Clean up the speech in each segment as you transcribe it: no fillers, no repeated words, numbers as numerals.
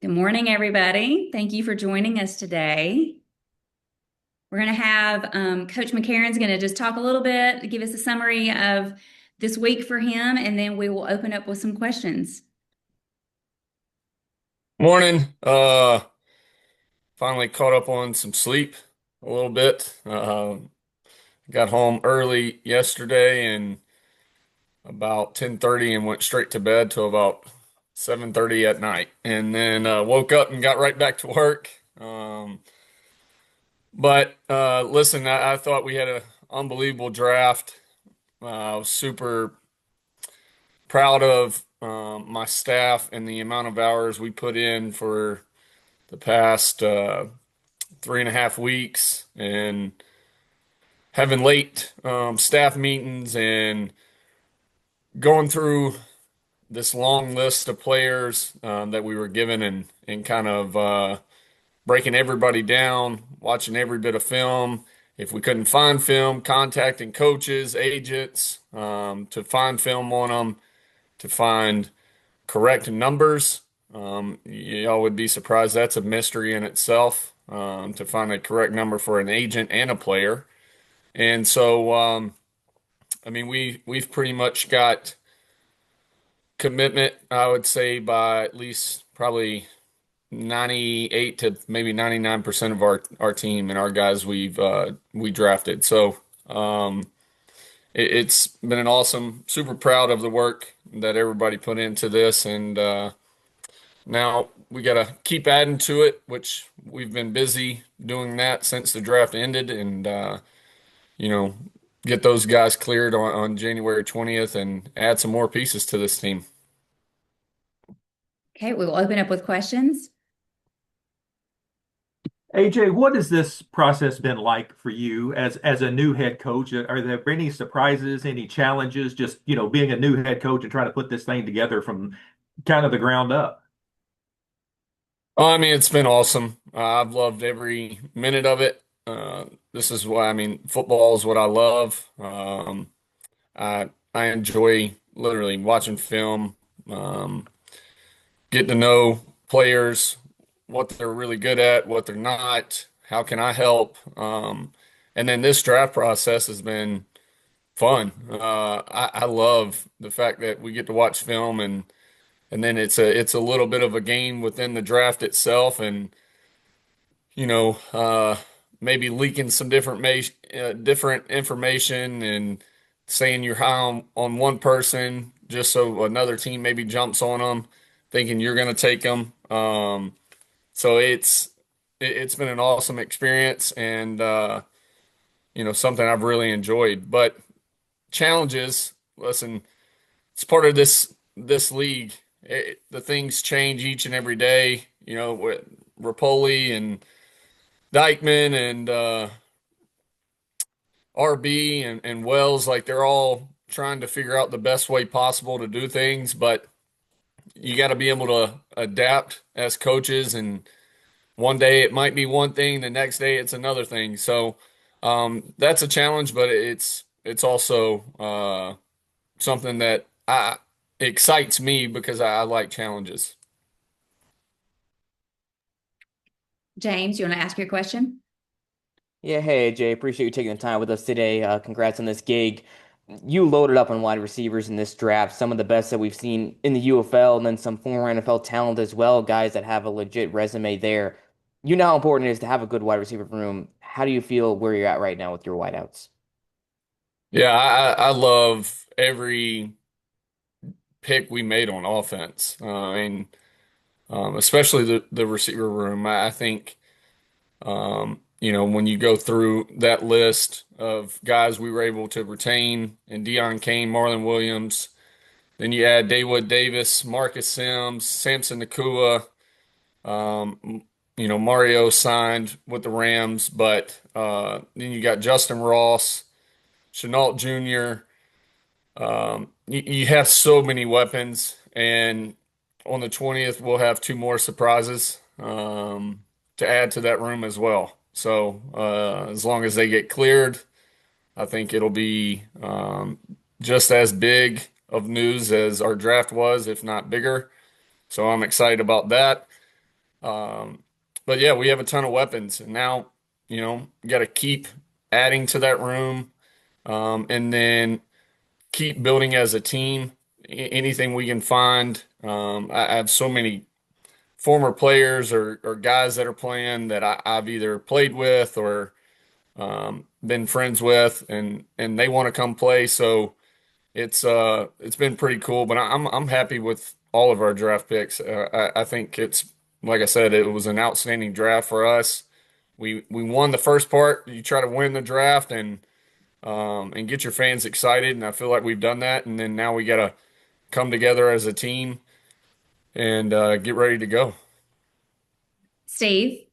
Good morning, everybody. Thank you for joining us today. We're going to have Coach McCarron's going to just talk a little bit, give us a summary of this week for him, and then we will open up with some questions. Morning. Finally caught up on some sleep a little bit. Got home early yesterday and about 10:30 and went straight to bed till about 7:30 at night. And then woke up and got right back to work. But listen, I thought we had an unbelievable draft. I was super proud of my staff and the amount of hours we put in for the past 3.5 weeks and having late staff meetings and going through this long list of players that we were given and kind of breaking everybody down, watching every bit of film. If we couldn't find film, contacting coaches, agents to find film on them, to find correct numbers. Y'all would be surprised. That's a mystery in itself to find a correct number for an agent and a player. And so, I mean, we've pretty much got commitment, I would say, by at least probably 98 to maybe 99% of our team and our guys we drafted. So, it's been an awesome, super proud of the work that everybody put into this, and now we got to keep adding to it, which we've been busy doing that since the draft ended, and you know, get those guys cleared on January 20th and add some more pieces to this team. Okay, we will open up with questions. AJ, what has this process been like for you as a new head coach? Are there any surprises, any challenges, just, being a new head coach and trying to put this thing together from kind of the ground up? Oh, I mean, it's been awesome. I've loved every minute of it. This is why, I mean, football is what I love. I enjoy literally watching film, getting to know players, what they're really good at, what they're not, how can I help. And then this draft process has been fun. I love the fact that we get to watch film and then it's a little bit of a game within the draft itself, and you know, maybe leaking some different information and saying you're high on one person just so another team maybe jumps on them, thinking you're going to take them. So it's been an awesome experience and something I've really enjoyed. But challenges, listen, it's part of this league. The things change each and every day. You know, with Rapoli and Dykeman and RB and Wells, like they're all trying to figure out the best way possible to do things, but you got to be able to adapt as coaches. And one day it might be one thing, the next day it's another thing. So that's a challenge, but it's also something that excites me because I like challenges. James, you want to ask your question? Yeah, hey Jay, appreciate you taking the time with us today. Congrats on this gig. You loaded up on wide receivers in this draft, some of the best that we've seen in the UFL, and then some former NFL talent as well, guys that have a legit resume there. You know how important it is to have a good wide receiver room. How do you feel where you're at right now with your wideouts? Yeah, I love every pick we made on offense. I mean, especially the receiver room. I think when you go through that list of guys we were able to retain and Deion Kane, Marlon Williams, then you add Daywood Davis, Marcus Sims, Samson Nakua. Mario signed with the Rams, but then you got Justin Ross, Chenault Jr. You have so many weapons, and on the 20th, we'll have two more surprises to add to that room as well. So as long as they get cleared, I think it'll be just as big of news as our draft was, if not bigger. So I'm excited about that. Um, but yeah, we have a ton of weapons, and now got to keep adding to that room, and then keep building as a team. Anything we can find. I have so many former players or guys that are playing that I've either played with or been friends with, and they want to come play. So it's been pretty cool. But I'm happy with all of our draft picks. I think it's like I said, it was an outstanding draft for us. We won the first part. You try to win the draft and get your fans excited, and I feel like we've done that. And then now we got to come together as a team and get ready to go. Steve?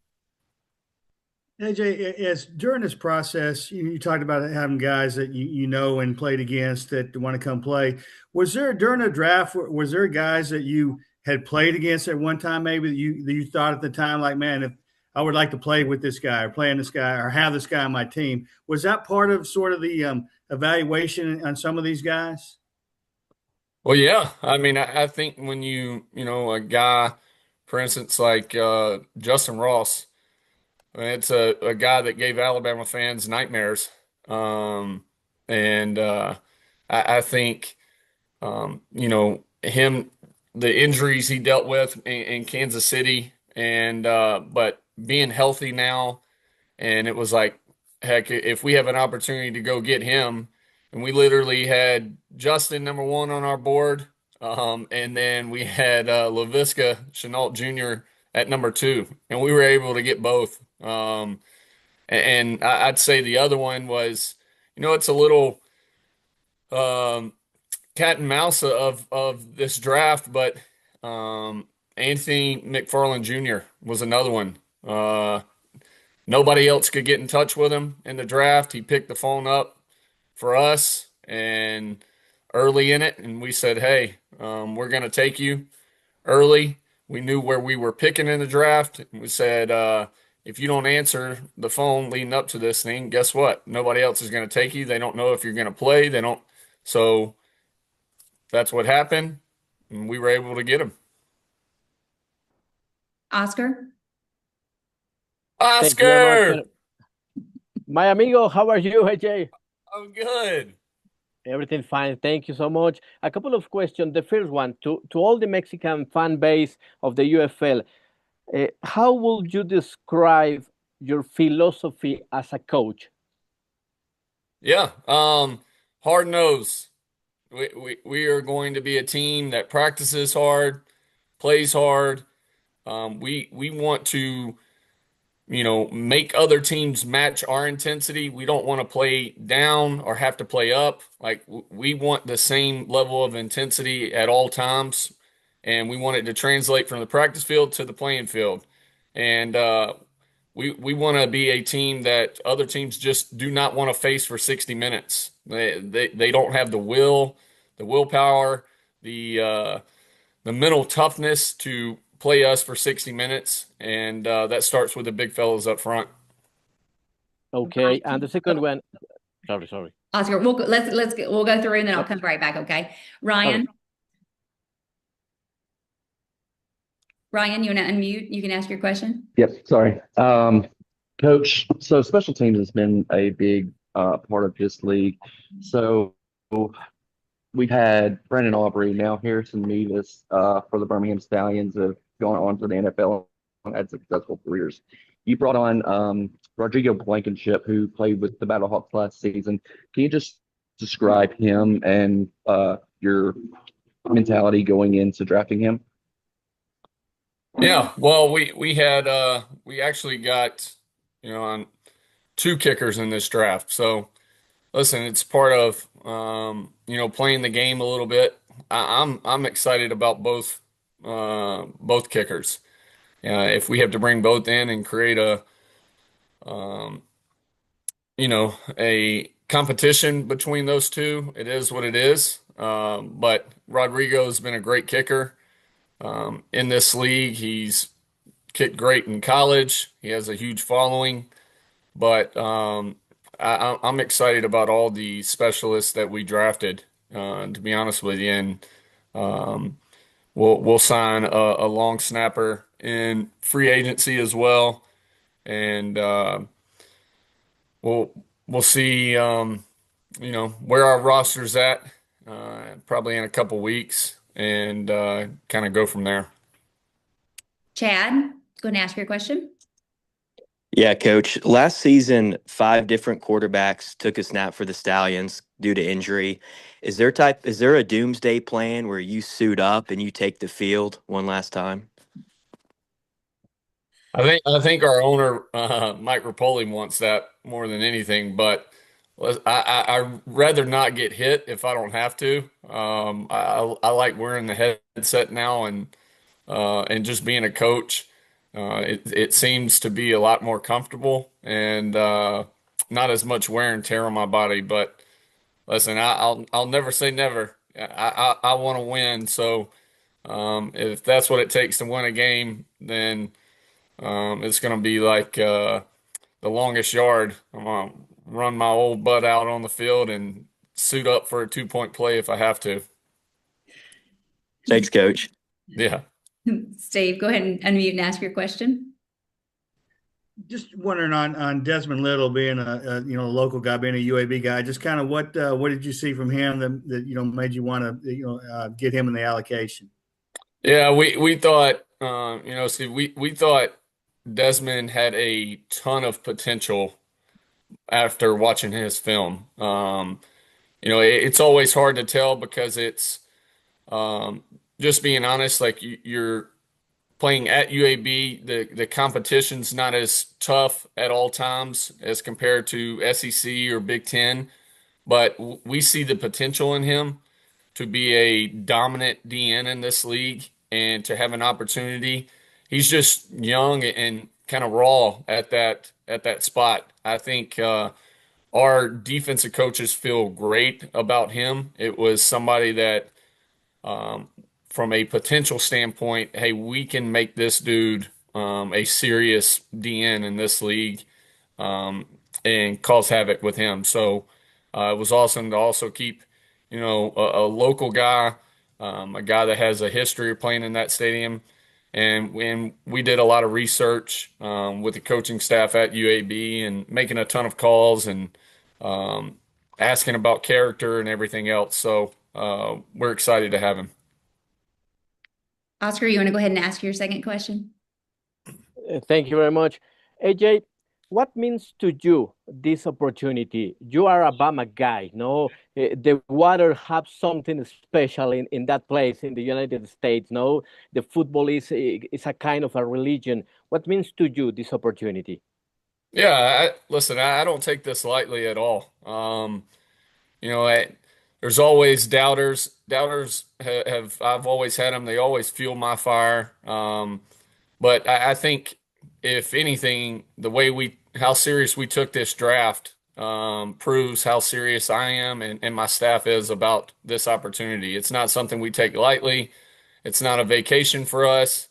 AJ, as during this process, you talked about having guys that you know and played against that want to come play. Was there during the draft? Was there guys that you had played against at one time, maybe that you thought at the time, like, man, if I would like to play with this guy or playing this guy or have this guy on my team? Was that part of sort of the evaluation on some of these guys? Well, yeah. I mean, I think when a guy, for instance, like Justin Ross, I mean, it's a guy that gave Alabama fans nightmares. Um, and I think, him, the injuries he dealt with in Kansas City, and but being healthy now. And it was like, heck, if we have an opportunity to go get him, and we literally had Justin number one on our board, and then we had Laviska Chenault Jr. at number two, and we were able to get both. And I'd say the other one was, it's a little um, cat and mouse of this draft, but Anthony McFarland Jr. was another one. Nobody else could get in touch with him in the draft. He picked the phone up for us and early in it, and we said, "Hey, we're going to take you early." We knew where we were picking in the draft. We said, "If you don't answer the phone leading up to this thing, guess what? Nobody else is going to take you. They don't know if you're going to play. They don't." So that's what happened, and we were able to get him. Oscar? Thank you very much. Oscar, My amigo, how are you, AJ? I'm good. Everything fine. Thank you so much. A couple of questions. The first one, to all the Mexican fan base of the UFL, how would you describe your philosophy as a coach? Yeah, hard nose. We are going to be a team that practices hard, plays hard. We want to, make other teams match our intensity. We don't want to play down or have to play up. Like we want the same level of intensity at all times, and we want it to translate from the practice field to the playing field. And we want to be a team that other teams just do not want to face for 60 minutes. They don't have the willpower, the mental toughness to play us for 60 minutes, and that starts with the big fellas up front. Okay, and the second one, sorry. Oscar, we'll go through and then I'll come right back, okay? Ryan? Okay. Ryan, you want to unmute? You can ask your question. Yep, sorry. Coach, so special teams has been a big part of this league. So we've had Brandon Aubrey, now Harrison Mevis for the Birmingham Stallions have gone on to the NFL and had successful careers. You brought on Rodrigo Blankenship, who played with the Battlehawks last season. Can you just describe him and your mentality going into drafting him? Yeah, well, we actually got on two kickers in this draft. So listen, it's part of playing the game a little bit. I'm excited about both kickers. If we have to bring both in and create um, a competition between those two, it is what it is. But Rodrigo has been a great kicker in this league. He's kicked great in college. He has a huge following, but I'm excited about all the specialists that we drafted. To be honest with you, and we'll sign a long snapper in free agency as well, and we'll we'll see where our roster's at probably in a couple weeks, and kind of go from there. Chad, go ahead and ask your question. Yeah, coach. Last season, 5 different quarterbacks took a snap for the Stallions due to injury. Is there a doomsday plan where you suit up and you take the field one last time? I think our owner Mike Rapoli wants that more than anything, but I'd rather not get hit if I don't have to. I like wearing the headset now, and just being a coach. It seems to be a lot more comfortable, and not as much wear and tear on my body. But listen, I'll never say never. I want to win, so if that's what it takes to win a game, then it's going to be like the longest yard. I'm gonna run my old butt out on the field and suit up for a 2-point play if I have to. Thanks, coach. Yeah. Steve, go ahead and unmute and ask your question. Just wondering on Desmond Little being a local guy, being a UAB guy, just kind of what did you see from him that made you want to get him in the allocation? Yeah, we thought Steve, we thought Desmond had a ton of potential after watching his film. It's always hard to tell because it's just being honest, like you're playing at UAB, the competition's not as tough at all times as compared to SEC or Big Ten, but we see the potential in him to be a dominant DN in this league and to have an opportunity. He's just young and kind of raw at that spot. I think our defensive coaches feel great about him. It was somebody that from a potential standpoint, hey, we can make this dude a serious DN in this league, and cause havoc with him. So it was awesome to also keep, a local guy, a guy that has a history of playing in that stadium. And when we did a lot of research with the coaching staff at UAB and making a ton of calls and asking about character and everything else. So we're excited to have him. Oscar, you want to go ahead and ask your second question? Thank you very much. AJ, what means to you this opportunity? You are a Bama guy, no? The water have something special in that place in the United States, no? The football is a kind of a religion. What means to you this opportunity? Yeah, listen, I don't take this lightly at all. There's always doubters. Doubters I've always had them. They always fuel my fire. But I think if anything, how serious we took this draft proves how serious I am and my staff is about this opportunity. It's not something we take lightly. It's not a vacation for us.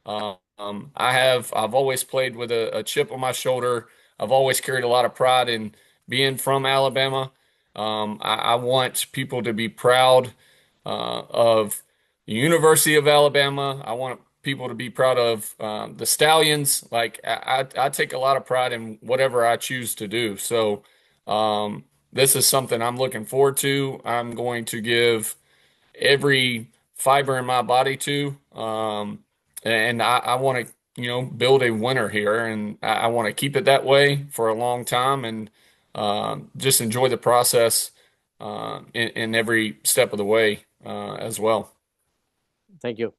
I've always played with a chip on my shoulder. I've always carried a lot of pride in being from Alabama. I want people to be proud of the University of Alabama. I want people to be proud of the Stallions. Like I take a lot of pride in whatever I choose to do. So this is something I'm looking forward to. I'm going to give every fiber in my body to, and I want to build a winner here, and I want to keep it that way for a long time, and just enjoy the process in every step of the way as well. Thank you.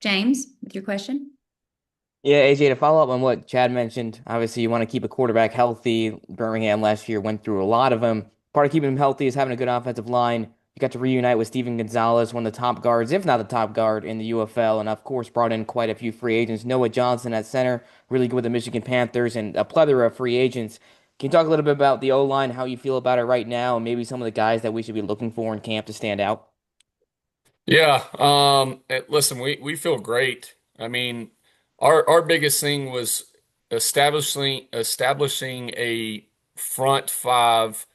James, with your question. Yeah, AJ, to follow up on what Chad mentioned, obviously you want to keep a quarterback healthy. Birmingham last year went through a lot of them. Part of keeping him healthy is having a good offensive line. You got to reunite with Steven Gonzalez, one of the top guards, if not the top guard in the UFL, and of course brought in quite a few free agents. Noah Johnson at center, really good with the Michigan Panthers, and a plethora of free agents. Can you talk a little bit about the O-line, how you feel about it right now, and maybe some of the guys that we should be looking for in camp to stand out? Yeah. Listen, we feel great. I mean, our biggest thing was establishing a front five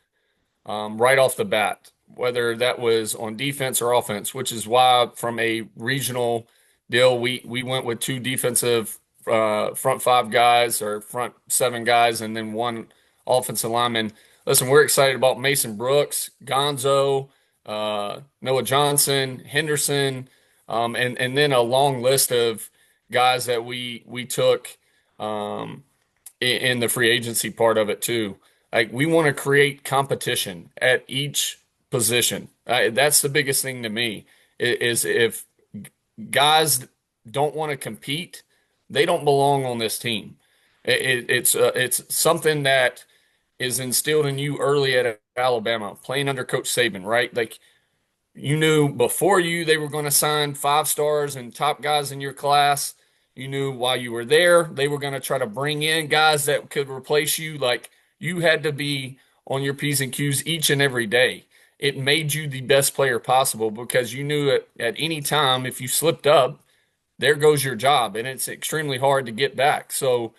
right off the bat, whether that was on defense or offense, which is why from a regional deal. We went with two defensive front five guys or front seven guys, and then one offensive lineman. Listen, we're excited about Mason Brooks, Gonzo, Noah Johnson, Henderson, and then a long list of guys that we took in the free agency part of it too. Like we want to create competition at each position. That's the biggest thing to me is if guys don't want to compete, they don't belong on this team. It's something that is instilled in you early at Alabama, playing under Coach Saban, right? Like you knew before they were going to sign five stars and top guys in your class. You knew while you were there, they were going to try to bring in guys that could replace you. Like you had to be on your P's and Q's each and every day. It made you the best player possible because you knew at any time if you slipped up, there goes your job, and it's extremely hard to get back. So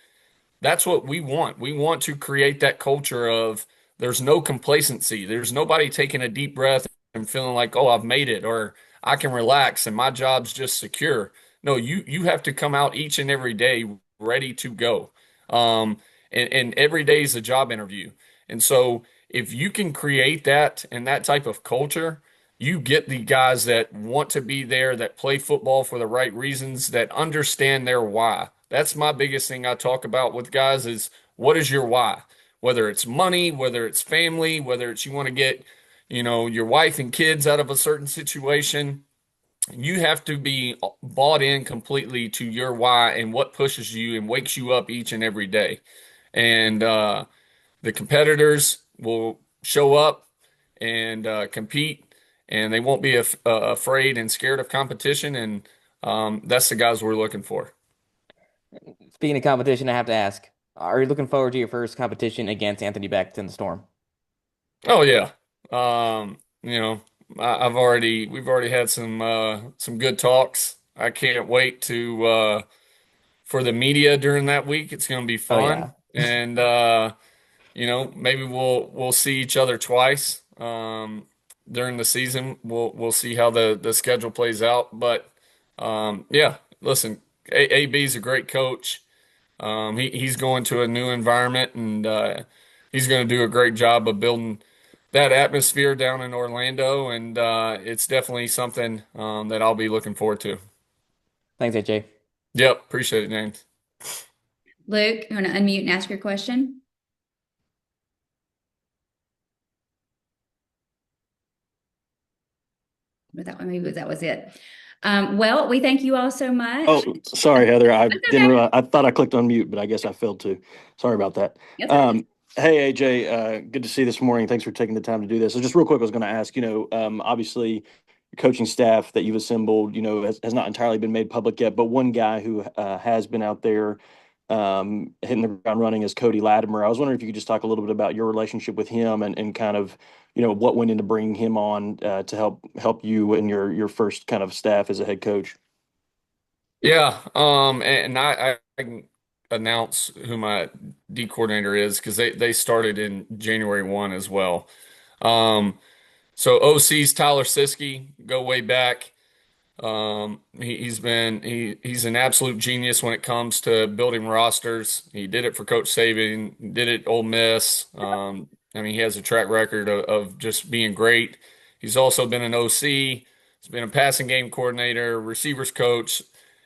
that's what we want. We want to create that culture of there's no complacency. There's nobody taking a deep breath and feeling like, oh, I've made it, or I can relax and my job's just secure. No, you have to come out each and every day ready to go. And every day is a job interview. And so if you can create that and that type of culture, you get the guys that want to be there, that play football for the right reasons, that understand their why. That's my biggest thing I talk about with guys is what is your why? Whether it's money, whether it's family, whether it's you want to get, your wife and kids out of a certain situation, you have to be bought in completely to your why and what pushes you and wakes you up each and every day. And the competitors will show up and compete, and they won't be afraid and scared of competition. And that's the guys we're looking for. Speaking of competition, I have to ask, are you looking forward to your first competition against Anthony Beck in the Storm? Oh yeah. You know, we've already had some good talks. I can't wait to for the media during that week. It's going to be Oh fun, yeah. and maybe we'll see each other twice during the season. We'll see how the schedule plays out, but yeah, listen, AB is a great coach. He's going to a new environment, and he's going to do a great job of building that atmosphere down in Orlando, and it's definitely something that I'll be looking forward to. Thanks, AJ. Yep, appreciate it, James. Luke, you want to unmute and ask your question? Maybe that was it. Well, we thank you all so much. Oh, sorry, Heather. I That's didn't okay. realize, I thought I clicked on mute, but I guess I failed to. Sorry about that. That's okay. Hey, AJ, good to see you this morning. Thanks for taking the time to do this. So just real quick, I was going to ask, obviously your coaching staff that you've assembled, has not entirely been made public yet, but one guy who has been out there hitting the ground running is Cody Latimer. I was wondering if you could just talk a little bit about your relationship with him and kind of, what went into bringing him on to help you and your first kind of staff as a head coach. Yeah, and I can announce who my D coordinator is because they started in January 1 as well. So OC's Tyler Siskey, go way back. He's an absolute genius when it comes to building rosters. He did it for Coach Saban, did it at Ole Miss. He has a track record of just being great. He's also been an OC. He's been a passing game coordinator, receivers coach,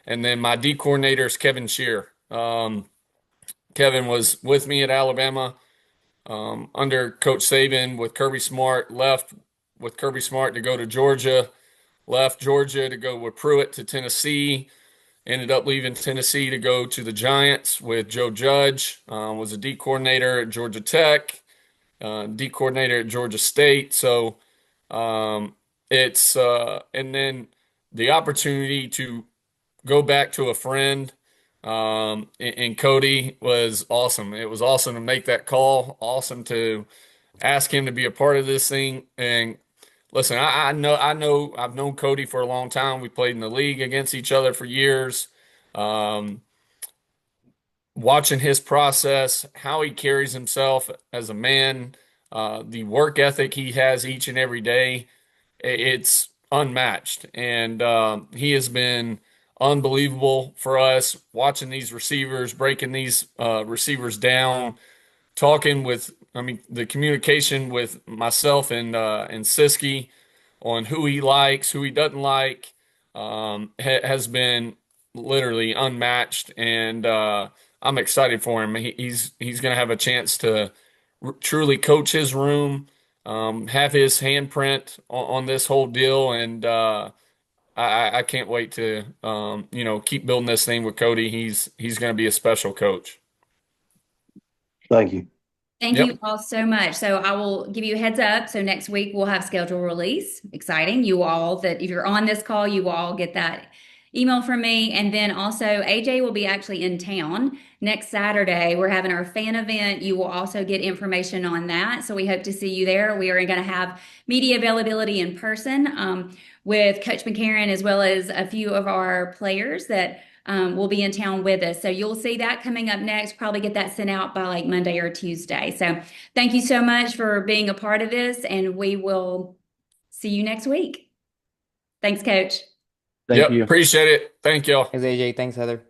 and then my D coordinator is Kevin Shear. Kevin was with me at Alabama under Coach Saban with Kirby Smart, left with Kirby Smart to go to Georgia, left Georgia to go with Pruitt to Tennessee, ended up leaving Tennessee to go to the Giants with Joe Judge, was a D coordinator at Georgia Tech, D coordinator at Georgia State. So and then the opportunity to go back to a friend in Cody was awesome. It was awesome to make that call, awesome to ask him to be a part of this thing. And listen, I know I've known Cody for a long time. We played in the league against each other for years. Watching his process, how he carries himself as a man, the work ethic he has each and every day, it's unmatched. And he has been unbelievable for us watching these receivers, breaking these receivers down, talking with, I mean, the communication with myself and Siski on who he likes, who he doesn't like, has been literally unmatched, and I'm excited for him. He's going to have a chance to truly coach his room, have his handprint on this whole deal, and I can't wait to keep building this thing with Cody. He's going to be a special coach. Thank you. Thank Yep. you all so much. So I will give you a heads up. So next week we'll have schedule release. Exciting. You all, that if you're on this call, you all get that email from me. And then also AJ will be actually in town next Saturday. We're having our fan event. You will also get information on that. So we hope to see you there. We are going to have media availability in person with Coach McCarron, as well as a few of our players that will be in town with us. So you'll see that coming up next. Probably get that sent out by like Monday or Tuesday. So thank you so much for being a part of this, and we will see you next week. Thanks, Coach. Thank you. Appreciate it. Thank y'all. Thanks, AJ. Thanks, Heather.